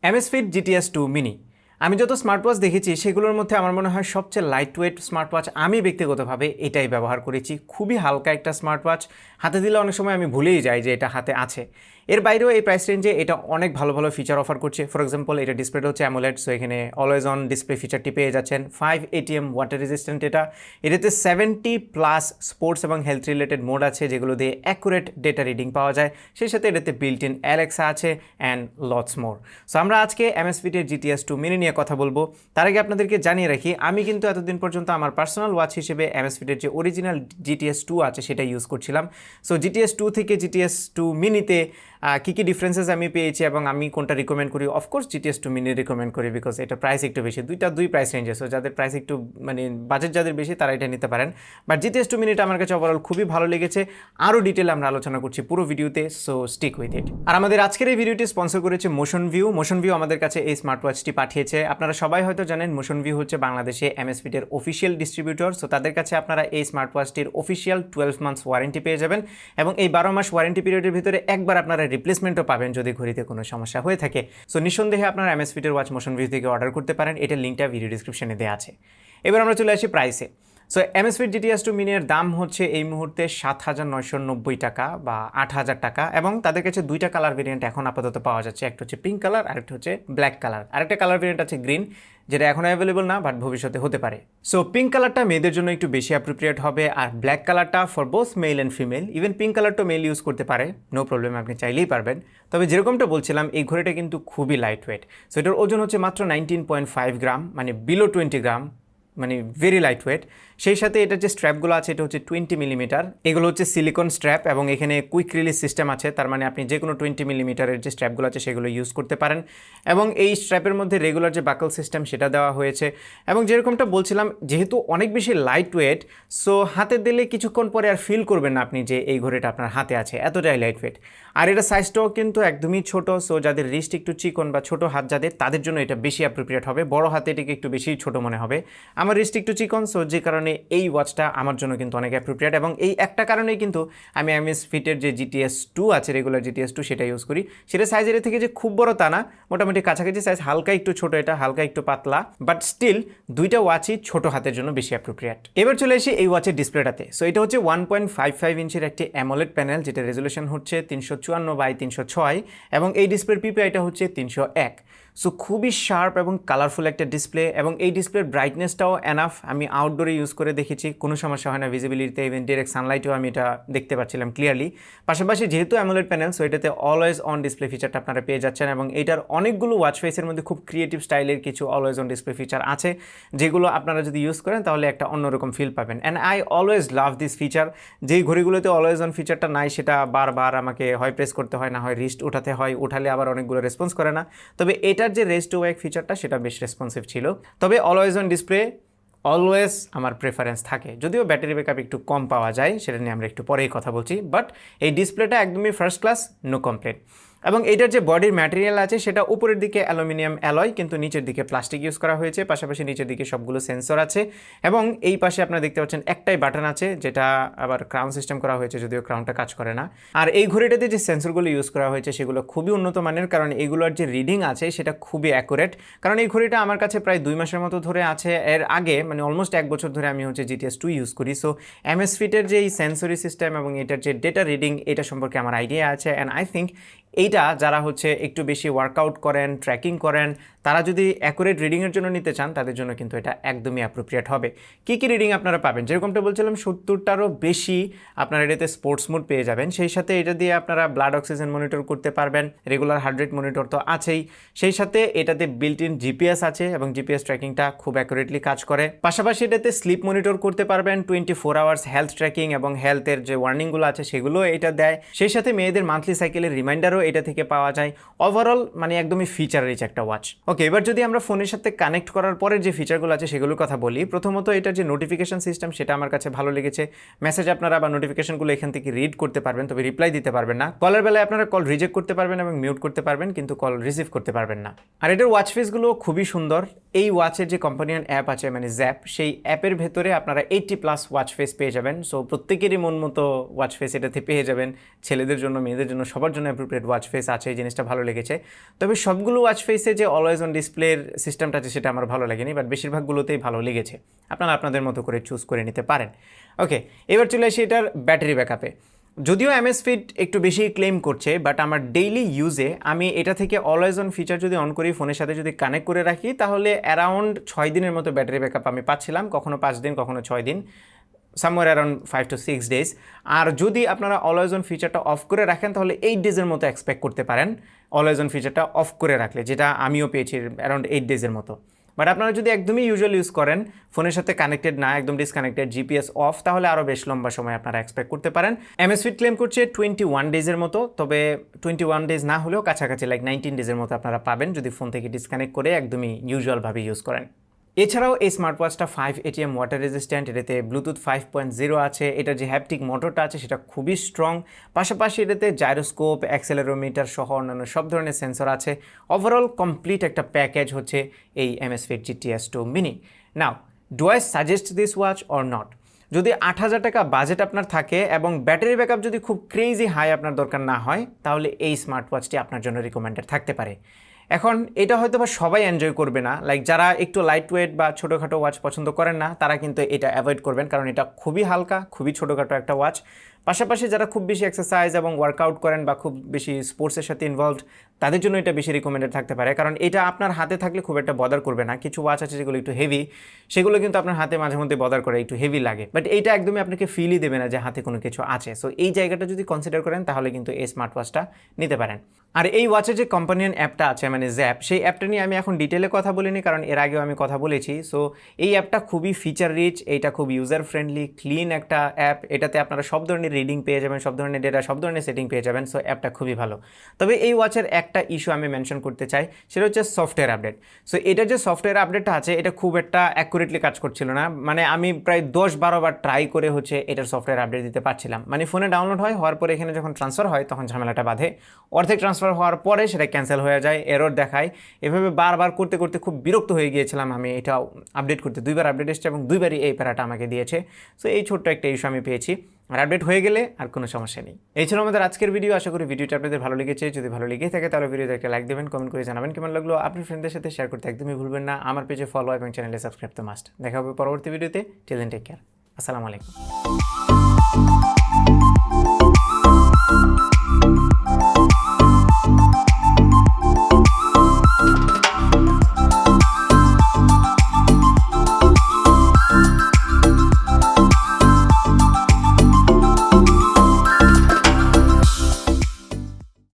Amazfit GTS 2 mini. আমি যত smart watch দেখেছি সেগুলোর মধ্যে আমার মনে হয় সবচেয়ে লাইট ওয়েট স্মার্ট ওয়াচ আমি ব্যক্তিগতভাবে এটাই ব্যবহার করেছি। খুবই হালকা একটা স্মার্ট ওয়াচ, হাতে দিলে অনেক সময় আমি ভুলেই যাই যে এটা হাতে আছে। এর বাইরেও এই প্রাইস রেঞ্জে এটা অনেক ভালো ভালো ফিচার অফার করছে। ফর এক্সাম্পল, এটা ডিসপ্লেটা হচ্ছে অ্যামোলেড, সো এখানে অলওয়েজ অন ডিসপ্লে ফিচারটি পেয়ে যাচ্ছেন। 5 ATM ওয়াটার রেজিস্ট্যান্ট এটাতে 70+ স্পোর্টস এবং হেলথ রিলেটেড মোড আছে যেগুলো দিয়ে অ্যাকুরেট ডেটা রিডিং পাওয়া যায়। সেই সাথে এটাতে বিল্ট ইন অ্যালেক্সা আছে অ্যান্ড লটস মোর। সো আমরা আজকে Amazfit GTS 2 মিনি নিয়ে কথা বলবো। তার আগে আপনাদেরকে জানিয়ে রাখি, আমি কিন্তু এতদিন পর্যন্ত আমার পার্সোনাল ওয়াচ হিসেবে Amazfit যে অরিজিনাল GTS 2 আছে সেটা ইউজ করছিলাম। সো GTS 2 থেকে GTS 2 মিনিতে কী কী ডিফারেন্সেস আমি পেয়েছি এবং আমি কোনটা রিকমেন্ড করি, অফকোর্স GTS 2 মিনি রিকমেন্ড করি বিকজ এটা প্রাইস একটু বেশি। দুই প্রাইস রেঞ্জে, সো যাদের প্রাইস একটু বাজেট যাদের বেশি তারা এটা নিতে পারেন। বাট GTS 2 মিনিটা আমার কাছে ওভারঅল খুবই ভালো লেগেছে। আরও ডিটেলে আমরা আলোচনা করছি পুরো ভিডিওতে, সো স্টিক উইথ ইট। আর আমাদের আজকের এই ভিডিওটি স্পন্সর করেছে মোশন ভিউ আমাদের কাছে এই স্মার্ট ওয়াচটি পাঠিয়েছে। আপনারা সবাই হয়তো জানেন মোশন ভিউ হচ্ছে বাংলাদেশে Amazfit-এর অফিসিয়াল ডিস্ট্রিবিউটর। সো তাদের কাছে আপনারা এই স্মার্ট ওয়াচটির অফিসিয়াল 12 মান্থস ওয়ারেন্টি পেয়ে যাবেন এবং এই 12 মাস ওয়ারেন্টি পিরিয়ডের ভিতরে একবার আপনারা রিপ্লেসমেন্টও পাবেন যদি ঘড়িতে কোনো সমস্যা হয়ে থাকে। সো নিঃসন্দেহে আপনারা Amazfit-এর ওয়াচ মোশন ভিউ থেকে অর্ডার করতে পারেন। এটার লিঙ্কটা ভিডিও ডিসক্রিপশনে দেওয়া আছে। এবার আমরা চলে আসি প্রাইসে। সো Amazfit GTS 2 মিনির দাম হচ্ছে এই মুহূর্তে 7,990 টাকা বা 8,000 টাকা এবং তাদের কাছে দুইটা কালার ভেরিয়েন্ট এখন আপাতত পাওয়া যাচ্ছে। একটা হচ্ছে পিঙ্ক কালার, আরেকটা হচ্ছে ব্ল্যাক কালার। আরেকটা কালার ভেরিয়েন্ট আছে গ্রিন, যেটা এখন অ্যাভেলেবল না বাট ভবিষ্যতে হতে পারে। সো পিঙ্ক কালারটা মেয়েদের জন্য একটু বেশি অ্যাপ্রোপ্রিয়েট হবে আর ব্ল্যাক কালারটা for both male and female. Even pink কালারটা মেল ইউজ করতে পারে, নো প্রবলেম, আপনি চাইলেই পারবেন। তবে যেরকমটা বলছিলাম এই ঘড়িটা কিন্তু খুবই লাইট ওয়েট। সো এটার ওজন হচ্ছে মাত্র 19.5 গ্রাম, মানে বিলো 20 গ্রাম, মানে ভেরি লাইট ওয়েট। সেই সাথে এটার যে স্ট্র্যাপগুলো আছে এটা হচ্ছে 20 মিলিমিটার। এগুলো হচ্ছে সিলিকন স্ট্র্যাপ এবং এখানে কুইক রিলিজ সিস্টেম আছে, তার মানে আপনি যে কোনো 20 মিলিমিটারের যে স্ট্র্যাপগুলো আছে সেগুলো ইউজ করতে পারেন। এবং এই স্ট্র্যাপের মধ্যে রেগুলার যে বাকল সিস্টেম সেটা দেওয়া হয়েছে। এবং যেরকমটা বলছিলাম, যেহেতু অনেক বেশি লাইট ওয়েট, সো হাতে দিলে কিছুক্ষণ পরে আর ফিল করবেন না আপনি যে এই ঘড়িটা আপনার হাতে আছে, এতটাই লাইট ওয়েট। আর এটা সাইজটাও কিন্তু একদমই ছোট। সো যাদের রিস্ট একটু চিকন বা ছোট হাত যাদের, তাদের জন্য এটা বেশি অ্যাপ্রোপ্রিয়েট হবে। বড় হাতে এটাকে একটু বেশি ছোট মনে হবে। আমার রিস্ট একটু চিকন, সো যে কারণে এই ওয়াচটা আমার জন্য কিন্তু অনেক অ্যাপ্রোপ্রিয়েট এবং এই একটা কারণেই কিন্তু আমি Amazfit-এর যে GTS 2 আছে, রেগুলার GTS 2, সেটা ইউজ করি। সেটা সাইজের থেকে যে খুব বড় তা না, মোটামুটি কাছাকাছি সাইজ, হালকা একটু ছোট, এটা হালকা একটু পাতলা, বাট স্টিল দুইটা ওয়াচই ছোট হাতের জন্য বেশি অ্যাপ্রোপ্রিয়েট। এবার চলে আসি এই ওয়াচের ডিসপ্লেটাতে। সো এটা হচ্ছে 1.55 ইঞ্চের একটি অ্যামোলেড প্যানেল, যেটা রেজলিউশন হচ্ছে 354x306 এবং এই ডিসপ্লের পিপিআইটা হচ্ছে 301। সো খুবই শার্প এবং কালারফুল একটা ডিসপ্লে এবং এই ডিসপ্লের ব্রাইটনেসটাও এনাফ। আমি আউটডোরে ইউজ করে দেখেছি, কোনো সমস্যা হয় না ভিজিবিলিটিতে, ইভেন ডিরেক্ট সানলাইটেও আমি এটা দেখতে পাচ্ছিলাম ক্লিয়ারলি। পাশাপাশি যেহেতু অ্যামোলেড প্যানেল, সো এটাতে অলওয়েজ অন ডিসপ্লে ফিচারটা আপনারা পেয়ে যাচ্ছেন এবং এটার অনেকগুলো ওয়াচ ফেসের মধ্যে খুব ক্রিয়েটিভ স্টাইলের কিছু অলওয়েজ অন ডিসপ্লে ফিচার আছে, যেগুলো আপনারা যদি ইউজ করেন তাহলে একটা অন্যরকম ফিল পাবেন। And I always love this feature. যেই ঘড়িগুলোতে অলওয়েজ অন ফিচারটা নাই, সেটা বারবার আমাকে হয় প্রেস করতে হয়, না হয় রিস্ট উঠাতে হয়, উঠালে আবার অনেকগুলো রেসপন্স করে না। তবে এটার যে রেস্ট টু ওয়েক ফিচারটা সেটা বেশ রেসপন্সিভ ছিল। তবে অলওয়েজ অন ডিসপ্লে অলওয়েজ আমার প্রেফারেন্স থাকে, যদিও ব্যাটারি ব্যাকআপ একটু কম পাওয়া যায়, সেটা নিয়ে আমরা একটু পরেই কথা বলছি। বাট এই ডিসপ্লেটা একদমই ফার্স্ট ক্লাস, নো কমপ্লেন। এবং এইটার যে বডির ম্যাটেরিয়াল আছে সেটা উপরের দিকে অ্যালুমিনিয়াম অ্যালয়, কিন্তু নিচের দিকে প্লাস্টিক ইউজ করা হয়েছে। পাশাপাশি নিচের দিকে সবগুলো সেন্সর আছে এবং এই পাশে আপনারা দেখতে পাচ্ছেন একটাই বাটন আছে, যেটা আবার ক্রাউন সিস্টেম করা হয়েছে, যদিও ক্রাউনটা কাজ করে না। আর এই ঘড়িটাতে যে সেন্সরগুলো ইউজ করা হয়েছে সেগুলো খুবই উন্নত মানের, কারণ এগুলোর যে রিডিং আছে সেটা খুবই অ্যাকুরেট। কারণ এই ঘড়িটা আমার কাছে প্রায় 2 মাসের মতো ধরে আছে। এর আগে মানে অলমোস্ট 1 বছর ধরে আমি হচ্ছে GTS 2 ইউজ করি। সো Amazfit-এর যে এই সেন্সরি সিস্টেম এবং এটার যে ডেটা রিডিং, এটা সম্পর্কে আমার আইডিয়া আছে। অ্যান্ড আই থিঙ্ক এইটা যারা হচ্ছে একটু বেশি ওয়ার্কআউট করেন, ট্র্যাকিং করেন, তারা যদি অ্যাকুরেট রিডিংয়ের জন্য নিতে চান তাদের জন্য কিন্তু এটা একদমই অ্যাপ্রোপ্রিয়েট হবে। কী কী রিডিং আপনারা পাবেন, যেরকমটা বলছিলাম 70টারও বেশি আপনারা এটাতে স্পোর্টস মোড পেয়ে যাবেন। সেই সাথে এটা দিয়ে আপনারা ব্লাড অক্সিজেন মনিটর করতে পারবেন, রেগুলার হার্ট রেট মনিটর তো আছেই। সেই সাথে এটাতে বিল্ট ইন জিপিএস আছে এবং জিপিএস ট্র্যাকিংটা খুব অ্যাকুরেটলি কাজ করে। পাশাপাশি এটাতে স্লিপ মনিটর করতে পারবেন, 24 আওয়ার্স হেলথ ট্র্যাকিং এবং হেলথের যে ওয়ার্নিংগুলো আছে সেগুলো এটা দেয়। সেই সাথে মেয়েদের মান্থলি সাইকেলের রিমাইন্ডারও এটা থেকে পাওয়া যায়। ওভারঅল মানে একদমই ফিচার রিচ একটা ওয়াচ। ওকে, ওকে, এবার যদি আমরা ফোনের সাথে কানেক্ট করার পরে যে ফিচারগুলো আছে সেগুলোর কথা বলি। প্রথমত এটার যে নোটিফিকেশন সিস্টেম সেটা আমার কাছে ভালো লেগেছে। মেসেজ আপনারা বা নোটিফিকেশনগুলো এখান থেকে রিড করতে পারবেন, তবে রিপ্লাই দিতে পারবেন না। কলের বেলায় আপনারা কল রিজেক্ট করতে পারবেন এবং মিউট করতে পারবেন, কিন্তু কল রিসিভ করতে পারবেন না। আর এটার ওয়াচ ফেসগুলো খুবই সুন্দর। এই ওয়াচের যে কোম্পানিয়ান অ্যাপ আছে মানে জ্যাপ, সেই অ্যাপের ভেতরে আপনারা 80+ ওয়াচ ফেস পেয়ে যাবেন। সো প্রত্যেকেরই মন মতো ওয়াচ ফেস এটাতে পেয়ে যাবেন। ছেলেদের জন্য, মেয়েদের জন্য, সবার জন্য অ্যাপ্রোপ্রিয়েট ওয়াচ ফেস আছে, এই জিনিসটা ভালো লেগেছে। তবে সবগুলো ওয়াচ ফেসে যে অলওয়েজ অন ডিসপ্লের সিস্টেমটা আছে সেটা আমার ভালো লাগেনি, বাট বেশিরভাগগুলোতেই ভালো লেগেছে। আপনারা আপনাদের মতো করে চুজ করে নিতে পারেন। ওকে, এবার চলে আসি এটার ব্যাটারি ব্যাকআপে। যদিও Amazfit একটু বেশি ক্লেম করছে, বাট আমার ডেইলি ইউজে আমি এটা থেকে অলওয়েজ অন ফিচার যদি অন করি, ফোনের সাথে যদি কানেক্ট করে রাখি, তাহলে অ্যারাউন্ড 6 দিনের মতো ব্যাটারি ব্যাকআপ আমি পাচ্ছিলাম। কখনো 5 দিন, কখনো 6 দিন, সামওয়্যার অ্যারাউন্ড 5 to 6 days। আর যদি আপনারা অলওয়েজ অন ফিচারটা অফ করে রাখেন তাহলে 8 ডেজের মতো এক্সপেক্ট করতে পারেন অলওয়েজ অন ফিচারটা অফ করে রাখলে, যেটা আমিও পেয়েছি অ্যারাউন্ড 8 ডেজের মতো। বাট আপনারা যদি একদমই ইউজুয়াল ইউজ করেন, ফোনের সাথে কানেক্টেড না, একদম ডিসকানেক্টেড, জিপিএস অফ, তাহলে আরও বেশ লম্বা সময় আপনারা এক্সপেক্ট করতে পারেন। Amazfit ক্লেম করছে 21 ডেজের মতো, তবে 21 ডেজ না হলেও কাছাকাছি লাইক 19 ডেজের মতো আপনারা পাবেন যদি ফোন থেকে ডিসকানেক্ট করে একদমই ইউজুয়ালভাবে ইউজ করেন। এছাড়াও এই স্মার্ট ওয়াচটা 5 ATM ওয়াটার রেজিস্ট্যান্ট, এটাতে ব্লুটুথ 5.0 আছে, এটার যে হ্যাপটিক মোটরটা আছে সেটা খুবই স্ট্রং। পাশাপাশি এটাতে জাইরোস্কোপ, অ্যাক্সেলেরোমিটার সহ অন্যান্য সব ধরনের সেন্সর আছে। ওভারঅল কমপ্লিট একটা প্যাকেজ হচ্ছে এই Amazfit GTS 2 mini। Now, do I suggest this watch or not? যদি 8,000 টাকা বাজেট আপনার থাকে এবং ব্যাটারি ব্যাকআপ যদি খুব ক্রেজি হাই আপনার দরকার না হয়, তাহলে এই স্মার্ট ওয়াচটি আপনার জন্য রিকমেন্ডেড থাকতে পারে। এখন এটা হয়তো বা সবাই এনজয় করবে না, লাইক যারা একটু লাইট ওয়েট বা ছোটোখাটো ওয়াচ পছন্দ করেন না তারা কিন্তু এটা অ্যাভয়েড করবেন, কারণ এটা খুবই হালকা, খুবই ছোটোখাটো একটা ওয়াচ। পাশাপাশি যারা খুব বেশি এক্সারসাইজ এবং ওয়ার্কআউট করেন বা খুব বেশি স্পোর্টসের সাথে ইনভলভড, তাদের জন্য এটা বেশি রিকমেন্ডেড থাকতে পারে, কারণ এটা আপনার হাতে থাকলে খুব একটা বদার করবে না। কিছু ওয়াচ আছে যেগুলো একটু হেভি, সেগুলো কিন্তু আপনার হাতে মাঝে মধ্যে বদার করে, একটু হেভি লাগে, বাট এইটা একদমই আপনাকে ফিলই দেবে না যে হাতে কোনো কিছু আছে। সো এই জায়গাটা যদি কনসিডার করেন তাহলে কিন্তু এই স্মার্ট ওয়াচটা নিতে পারেন। আর এই ওয়াচের যে কোম্পানিয়ান অ্যাপটা আছে মানে জ্যাপ, সেই অ্যাপটা নিয়ে আমি এখন ডিটেলে কথা বলিনি, কারণ এর আগেও আমি কথা বলেছি। সো এই অ্যাপটা খুবই ফিচার রিচ, এইটা খুব ইউজার ফ্রেন্ডলি, ক্লিন একটা অ্যাপ। এটাতে আপনারা সব ধরনের রিডিং পেয়ে যাবেন, সব ধরনের ডেটা, সব ধরনের সেটিং পেয়ে যাবেন। সো অ্যাপটা খুবই ভালো। তবে এই ওয়াচের একটা ইস্যু আমি মেনশন করতে চাই, সেটা হচ্ছে সফটওয়্যার আপডেট। সো এটার যে সফটওয়্যার আপডেটটা আছে এটা খুব একটা অ্যাকুরেটলি কাজ করছিল না। মানে আমি প্রায় 10-12 বার ট্রাই করে হচ্ছে এটার সফটওয়্যার আপডেট দিতে পারছিলাম। মানে ফোনে ডাউনলোড হওয়ার পরে এখানে যখন ট্রান্সফার হয় তখন ঝামেলাটা বাঁধে, অর্ধেক ট্রান্সফার হওয়ার পরে সেটা ক্যান্সেল হয়ে যায়, এরর দেখায়। এভাবে বারবার করতে করতে খুব বিরক্ত হয়ে গিয়েছিলাম আমি এটা আপডেট করতে। 2বার আপডেট এসেছে এবং 2বারই এই প্যারাটা আমাকে দিয়েছে। সো এই ছোট্ট একটা ইস্যু আমি পেয়েছি, আর আপডেট হয়ে গেলে আর কোনো সমস্যা নেই। এই ছিল আমাদের আজকের ভিডিও। আশা করি ভিডিওটা আপনাদের ভালো লেগেছে। যদি ভালো লেগে থাকে তাহলে ভিডিওতে একটা লাইক দেবেন, কমেন্ট করে জানাবেন কেমন লাগলো। আপনার ফ্রেন্ডদের সাথে শেয়ার করতে একদমই ভুলবেন না। আমার পেজে ফলো এবং চ্যানেলে সাবস্ক্রাইব তো মাস্ট। দেখা হবে পরবর্তী ভিডিওতে। Till then take care. আসসালামু আলাইকুম।